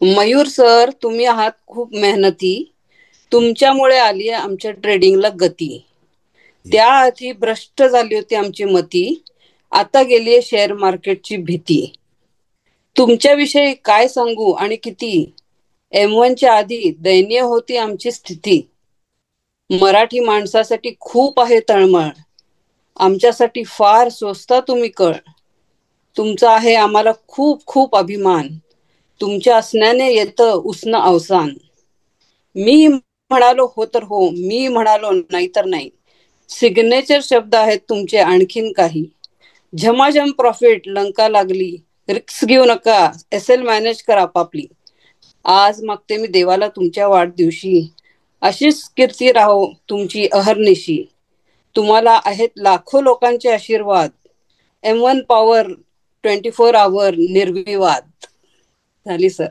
Mayur sir, तुम्ही आहात खूप मेहनती. तुमच्यामुळे आली आहे आमच्या ट्रेडिंगला गती. त्याआधी भ्रष्ट झाली होती आमची मती. आता गेली आहे शेअर मार्केटची भीती. तुमच्याविषयी काय सांगू आणि किती. M1च्या आधी दयनीय होती आमची स्थिती. मराठी माणसासाठी खूप आहे तळमळ. आमच्यासाठी फार सोसता तुम्ही कळ. तुमचा आहे आम्हाला खूप खूप अभिमान. तुमच्या असण्याने येतं उसनं अवसान. मी म्हणालो हो तर हो, मी म्हणालो नाही तर नाही. सिग्नेचर शब्द आहेत तुमचे आणखीन काही. झमाझम प्रॉफिट लंका लागली. रिक्स घेऊ नका, SL मॅनेज करा आपापली. आज मागते मी देवाला तुमच्या वाढदिवशी, अशीच कीर्ती राहो तुमची अहर्निशी. तुम्हाला आहेत लाखो लोकांचे आशीर्वाद. M1 पॉवर 24 आवर निर्विवाद. झाली सर.